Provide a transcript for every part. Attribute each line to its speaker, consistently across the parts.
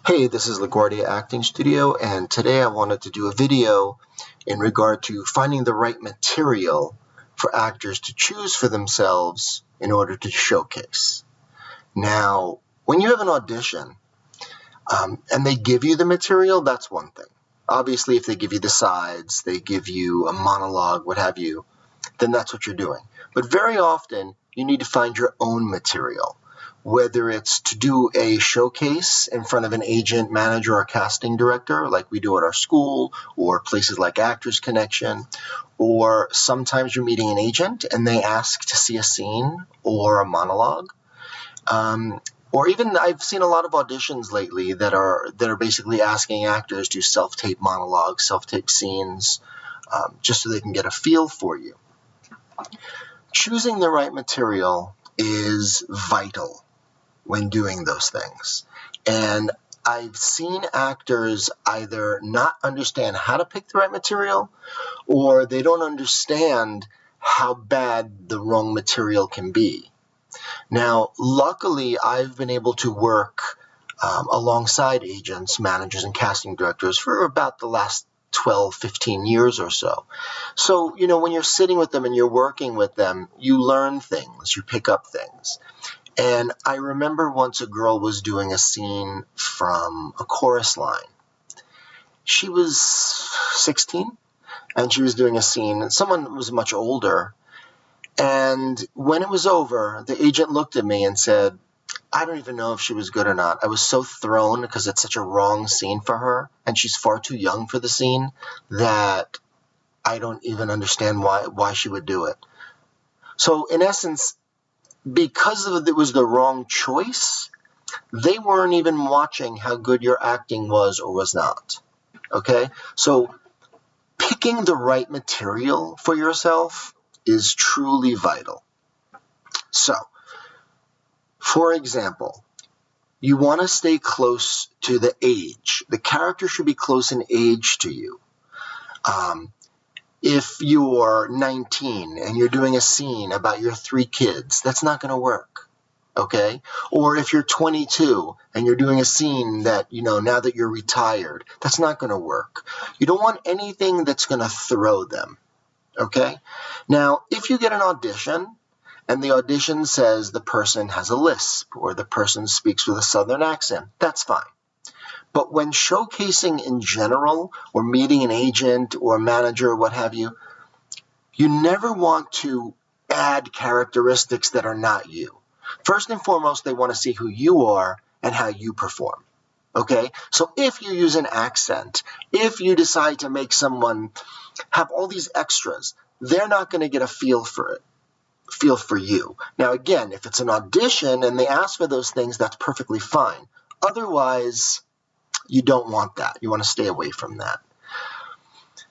Speaker 1: Hey, this is Laguardia Acting Studio, and today I wanted to do a video in regard to finding the right material for actors to choose for themselves in order to showcase. Now, when you have an audition and they give you the material, that's one thing. Obviously, if they give you the sides, they give you a monologue, what have you, then that's what you're doing. But very often, you need to find your own material, whether it's to do a showcase in front of an agent, manager, or casting director, like we do at our school, or places like Actors Connection, or sometimes you're meeting an agent and they ask to see a scene or a monologue. Or even I've seen a lot of auditions lately that are basically asking actors to self-tape monologues, self-tape scenes, just so they can get a feel for you. Choosing the right material is vital when doing those things. And I've seen actors either not understand how to pick the right material, or they don't understand how bad the wrong material can be. Now, luckily, I've been able to work alongside agents, managers, and casting directors for about the last 12, 15 years or so. So, when you're sitting with them and you're working with them, you learn things, you pick up things. And I remember once a girl was doing a scene from a chorus line. She was 16, and she was doing a scene, and someone was much older. And when it was over, the agent looked at me and said, I don't even know if she was good or not. I was so thrown because it's such a wrong scene for her, and she's far too young for the scene, that I don't even understand why she would do it. So in essence, because it was the wrong choice, they weren't even watching how good your acting was or was not. Okay? So picking the right material for yourself is truly vital. So, for example, you want to stay close to the age. The character should be close in age to you. If you're 19 and you're doing a scene about your 3 kids, that's not going to work. Okay? Or if you're 22 and you're doing a scene that, now that you're retired, that's not going to work. You don't want anything that's going to throw them. Okay? Now, if you get an audition and the audition says the person has a lisp or the person speaks with a southern accent, that's fine. But when showcasing in general or meeting an agent or a manager or what have you, you never want to add characteristics that are not you. First and foremost, they want to see who you are and how you perform. Okay? So if you use an accent, if you decide to make someone have all these extras, they're not going to get a feel for you. Now, again, if it's an audition and they ask for those things, that's perfectly fine. Otherwise, you don't want that. You want to stay away from that.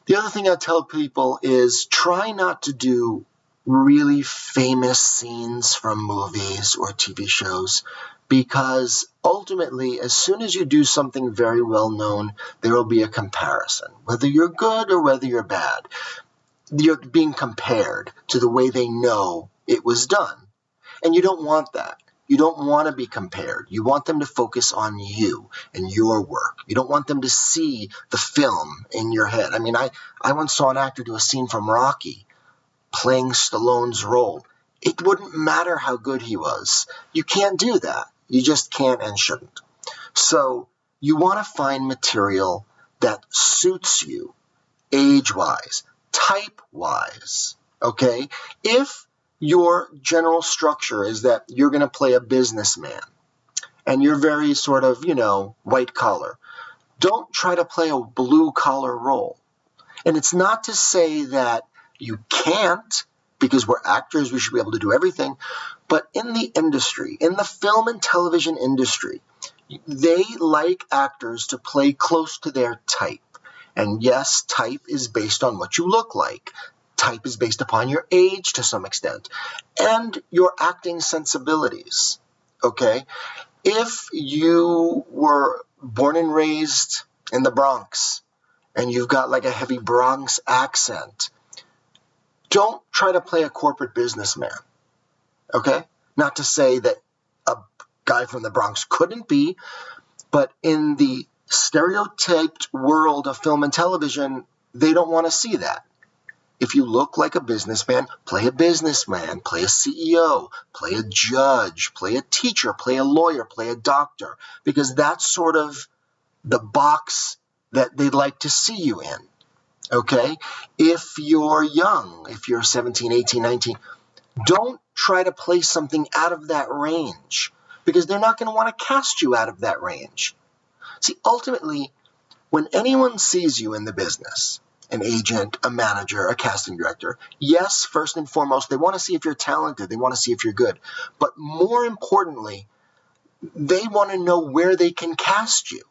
Speaker 1: The other thing I tell people is try not to do really famous scenes from movies or TV shows, because ultimately, as soon as you do something very well known, there will be a comparison. Whether you're good or whether you're bad, you're being compared to the way they know it was done. And you don't want that. You don't want to be compared. You want them to focus on you and your work. You don't want them to see the film in your head. I mean, I once saw an actor do a scene from Rocky playing Stallone's role. It wouldn't matter how good he was. You can't do that. You just can't and shouldn't. So you want to find material that suits you age-wise, type-wise, okay? If your general structure is that you're going to play a businessman and you're very sort of, white collar, don't try to play a blue collar role. And it's not to say that you can't, because we're actors, we should be able to do everything. But in the industry, in the film and television industry, they like actors to play close to their type. And yes, type is based on what you look like. Type is based upon your age to some extent and your acting sensibilities. Okay? If you were born and raised in the Bronx and you've got like a heavy Bronx accent, don't try to play a corporate businessman. Okay? Not to say that a guy from the Bronx couldn't be, But in the stereotyped world of film and television, they don't want to see that. If you look like a businessman, play a businessman, play a CEO, play a judge, play a teacher, play a lawyer, play a doctor, because that's sort of the box that they'd like to see you in, okay? If you're young, if you're 17, 18, 19, don't try to play something out of that range, because they're not going to want to cast you out of that range. See, ultimately, when anyone sees you in the business, an agent, a manager, a casting director, yes, first and foremost, they want to see if you're talented. They want to see if you're good. But more importantly, they want to know where they can cast you.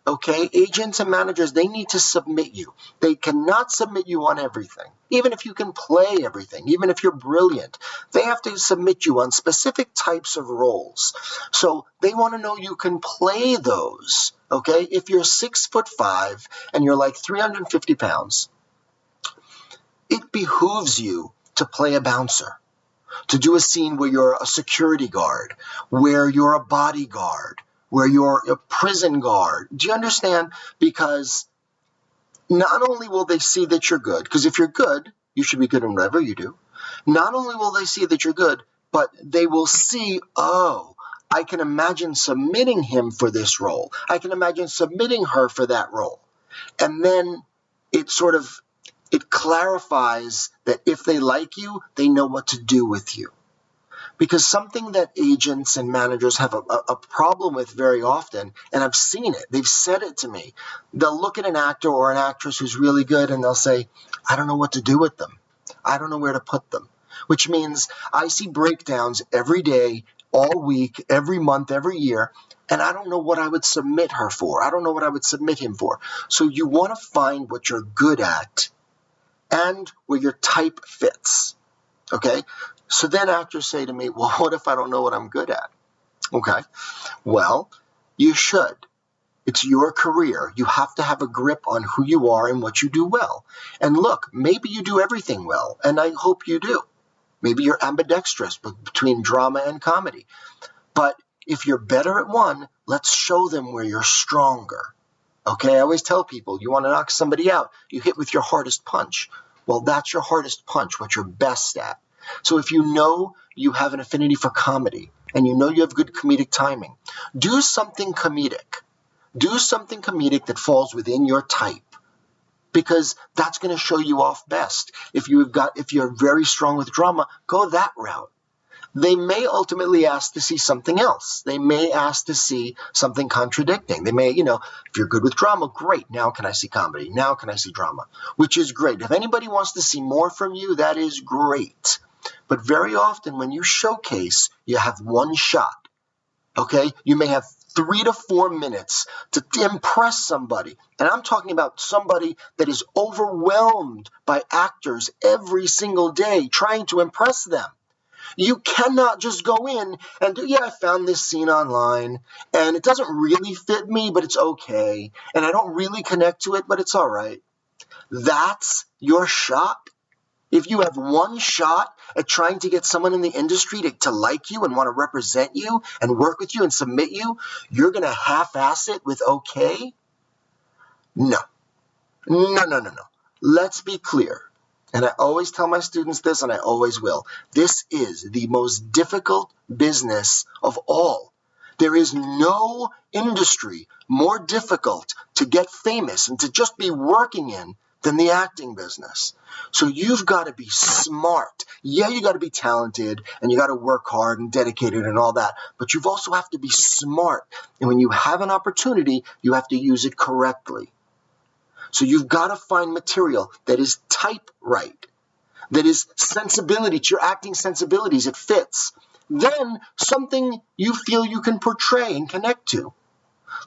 Speaker 1: Okay? Agents and managers, they need to submit you. They cannot submit you on everything. Even if you can play everything, even if you're brilliant, they have to submit you on specific types of roles. So they want to know you can play those. Okay? If you're 6'5" and you're like 350 pounds, it behooves you to play a bouncer, to do a scene where you're a security guard, where you're a bodyguard, where you're a prison guard. Do you understand? Because not only will they see that you're good, because if you're good, you should be good in whatever you do. Not only will they see that you're good, but they will see, oh, I can imagine submitting him for this role. I can imagine submitting her for that role. And then it clarifies that if they like you, they know what to do with you. Because something that agents and managers have a problem with very often, and I've seen it, they've said it to me, they'll look at an actor or an actress who's really good and they'll say, I don't know what to do with them. I don't know where to put them. Which means I see breakdowns every day, all week, every month, every year, and I don't know what I would submit her for. I don't know what I would submit him for. So you want to find what you're good at and where your type fits. Okay? So then actors say to me, well, what if I don't know what I'm good at? Okay, well, you should. It's your career. You have to have a grip on who you are and what you do well. And look, maybe you do everything well, and I hope you do. Maybe you're ambidextrous between drama and comedy. But if you're better at one, let's show them where you're stronger. Okay, I always tell people, you want to knock somebody out, you hit with your hardest punch. Well, that's your hardest punch, what you're best at. So if you know you have an affinity for comedy and you know you have good comedic timing, do something comedic. Do something comedic that falls within your type, because that's going to show you off best. If you're very strong with drama, go that route. They may ultimately ask to see something else. They may ask to see something contradicting. They may, if you're good with drama, great. Now can I see comedy? Now can I see drama? Which is great. If anybody wants to see more from you, that is great. But very often when you showcase, you have one shot, okay? You may have 3 to 4 minutes to impress somebody. And I'm talking about somebody that is overwhelmed by actors every single day trying to impress them. You cannot just go in and do, I found this scene online, and it doesn't really fit me, but it's okay. And I don't really connect to it, but it's all right. That's your shot. If you have one shot at trying to get someone in the industry to like you and want to represent you and work with you and submit you, you're going to half-ass it with okay? No. No. Let's be clear. And I always tell my students this, and I always will. This is the most difficult business of all. There is no industry more difficult to get famous and to just be working in than the acting business. So you've got to be smart. Yeah, you got to be talented and you got to work hard and dedicated and all that, but you also have to be smart. And when you have an opportunity, you have to use it correctly. So you've got to find material that is type right, that is sensibility, to your acting sensibilities, it fits. Then something you feel you can portray and connect to.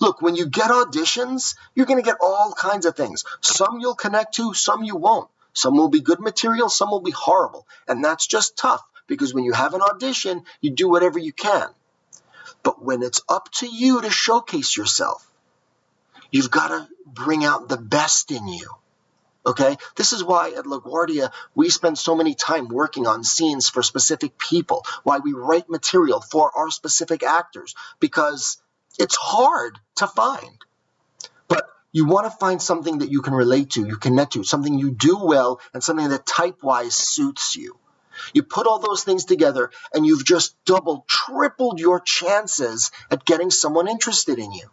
Speaker 1: Look, when you get auditions, you're going to get all kinds of things. Some you'll connect to, some you won't. Some will be good material, some will be horrible. And that's just tough, because when you have an audition, you do whatever you can. But when it's up to you to showcase yourself, you've got to bring out the best in you. Okay? This is why at Laguardia, we spend so many time working on scenes for specific people, why we write material for our specific actors, because It's hard to find. But you want to find something that you can relate to, you connect to, something you do well, and something that type-wise suits you. You put all those things together, and you've just doubled, tripled your chances at getting someone interested in you.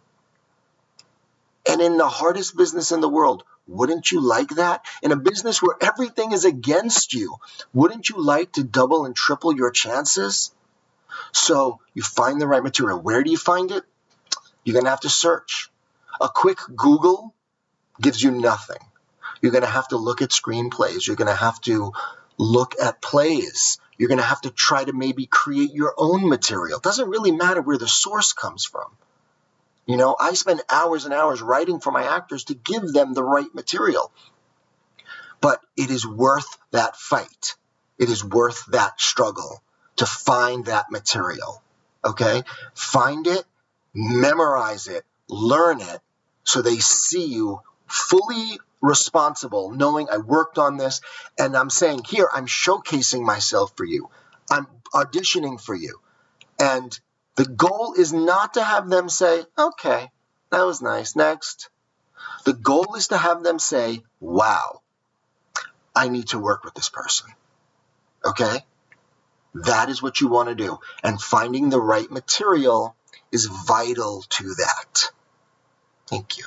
Speaker 1: And in the hardest business in the world, wouldn't you like that? In a business where everything is against you, wouldn't you like to double and triple your chances? So you find the right material. Where do you find it? You're going to have to search. A quick Google gives you nothing. You're going to have to look at screenplays. You're going to have to look at plays. You're going to have to try to maybe create your own material. It doesn't really matter where the source comes from. You know, I spend hours and hours writing for my actors to give them the right material. But it is worth that fight. It is worth that struggle to find that material. Okay? Find it, memorize it, learn it, so they see you fully responsible, knowing I worked on this, and I'm saying, here, I'm showcasing myself for you. I'm auditioning for you. And the goal is not to have them say, okay, that was nice, next. The goal is to have them say, wow, I need to work with this person. Okay? That is what you want to do. And finding the right material is vital to that. Thank you.